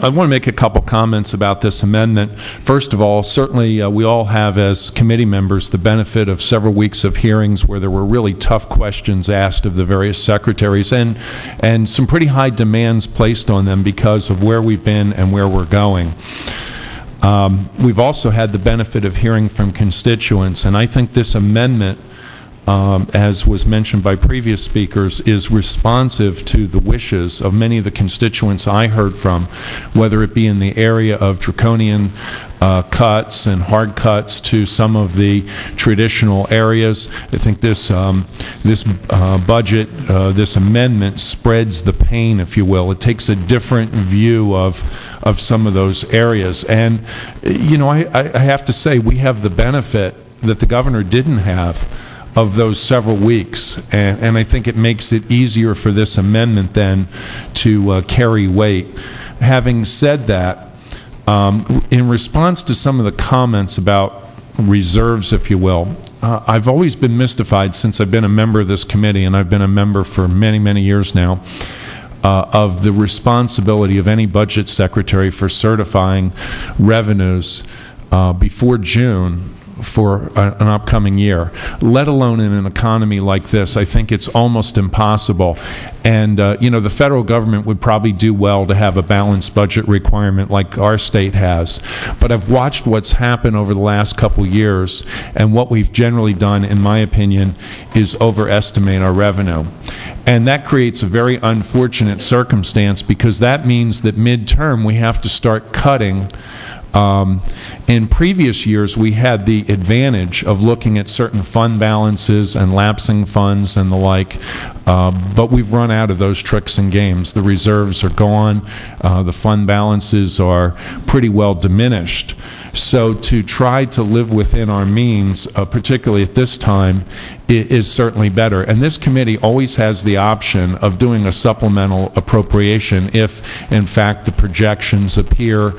I want to make a couple comments about this amendment. First of all, certainly we all have, as committee members, the benefit of several weeks of hearings where there were really tough questions asked of the various secretaries and some pretty high demands placed on them because of where we've been and where we're going. We've also had the benefit of hearing from constituents, and I think this amendment, as was mentioned by previous speakers, is responsive to the wishes of many of the constituents I heard from, whether it be in the area of draconian cuts and hard cuts to some of the traditional areas. I think this budget, this amendment spreads the pain, if you will. It takes a different view of some of those areas. And, you know, I have to say, we have the benefit that the governor didn't have of those several weeks, and I think it makes it easier for this amendment then to carry weight. Having said that, in response to some of the comments about reserves, if you will, I've always been mystified since I've been a member of this committee, and I've been a member for many, many years now, of the responsibility of any budget secretary for certifying revenues before June for an upcoming year, let alone in an economy like this. I think it's almost impossible. And, you know, the federal government would probably do well to have a balanced budget requirement like our state has. But I've watched what's happened over the last couple years, and what we've generally done, in my opinion, is overestimate our revenue. And that creates a very unfortunate circumstance, because that means that midterm we have to start cutting. In previous years, we had the advantage of looking at certain fund balances and lapsing funds and the like, but we've run out of those tricks and games. The reserves are gone. The fund balances are pretty well diminished. So to try to live within our means, particularly at this time, is certainly better. And this committee always has the option of doing a supplemental appropriation if, in fact, the projections appear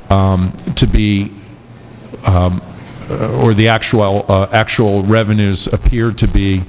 to be, or the actual revenues appear to be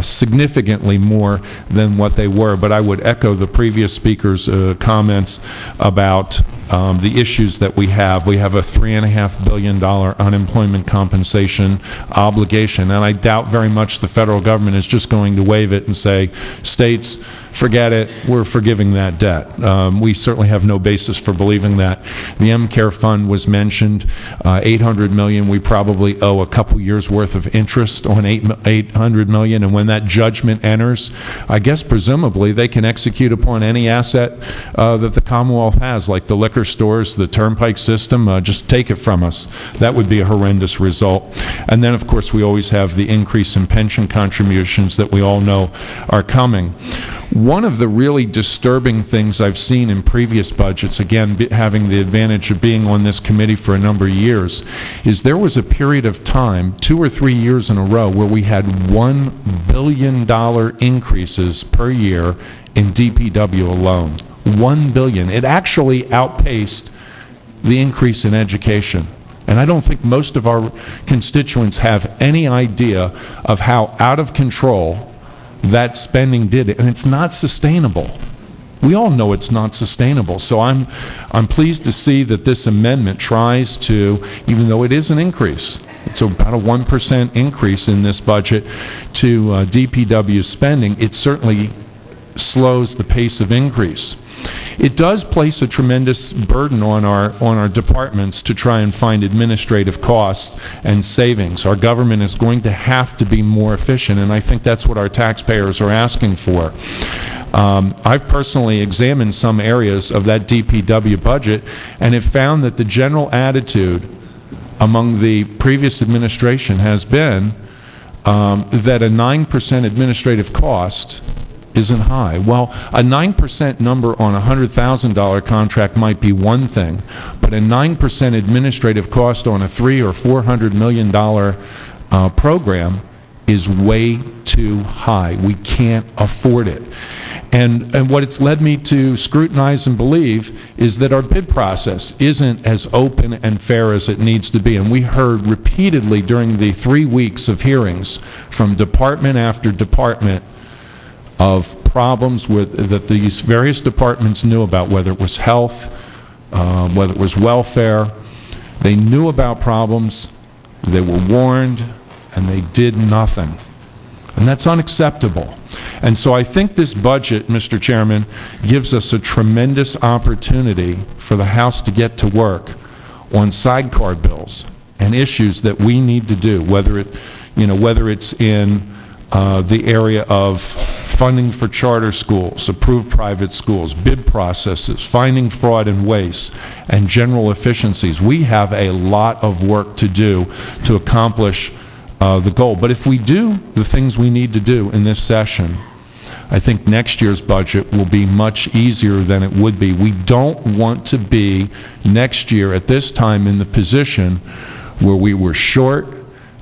significantly more than what they were. But I would echo the previous speaker's comments about the issues that we have. We have a $3.5 billion unemployment compensation obligation, and I doubt very much the federal government is just going to waive it and say, states, forget it, we're forgiving that debt. We certainly have no basis for believing that. The M-Care Fund was mentioned, $800 million. We probably owe a couple years' worth of interest on $800 million, and when that judgment enters, I guess presumably they can execute upon any asset that the Commonwealth has, like the liquor stores, the turnpike system. Just take it from us. That would be a horrendous result. And then, of course, we always have the increase in pension contributions that we all know are coming. One of the really disturbing things I've seen in previous budgets, again, having the advantage of being on this committee for a number of years, is there was a period of time, 2 or 3 years in a row, where we had $1 billion increases per year in DPW alone. $1 billion. It actually outpaced the increase in education. And I don't think most of our constituents have any idea of how out of control that spending did it, and it's not sustainable. We all know it's not sustainable. So I'm pleased to see that this amendment tries to, even though it is an increase, it's about a 1% increase in this budget to DPW spending, it certainly slows the pace of increase. It does place a tremendous burden on our departments to try and find administrative costs and savings. Our government is going to have to be more efficient, and I think that's what our taxpayers are asking for. I've personally examined some areas of that DPW budget and have found that the general attitude among the previous administration has been that a 9% administrative cost isn't high. Well, a 9% number on a $100,000 contract might be one thing, but a 9% administrative cost on a $300 or $400 million program is way too high. We can't afford it. And what it's led me to scrutinize and believe is that our bid process isn't as open and fair as it needs to be. And we heard repeatedly during the 3 weeks of hearings from department after department of problems that these various departments knew about, whether it was health, whether it was welfare. They knew about problems, they were warned, and they did nothing. And that's unacceptable. And so I think this budget, Mr. Chairman, gives us a tremendous opportunity for the House to get to work on sidecar bills and issues that we need to do, whether it's in the area of funding for charter schools, approved private schools, bid processes, finding fraud and waste, and general efficiencies. We have a lot of work to do to accomplish the goal. But if we do the things we need to do in this session, I think next year's budget will be much easier than it would be. We don't want to be next year at this time in the position where we were short,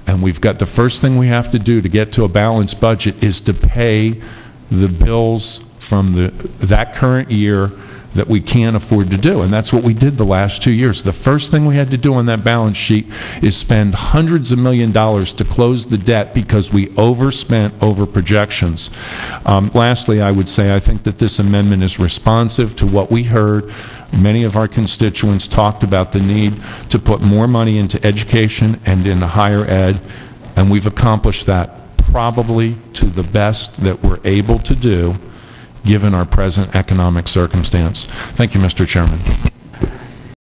and we've got the first thing we have to do to get to a balanced budget is to pay the bills from that current year that we can't afford to do. And that's what we did the last 2 years. The first thing we had to do on that balance sheet is spend hundreds of $millions to close the debt because we overspent over projections. Lastly, I would say I think that this amendment is responsive to what we heard. Many of our constituents talked about the need to put more money into education and into higher ed, and we've accomplished that probably to the best that we're able to do given our present economic circumstance. Thank you, Mr. Chairman.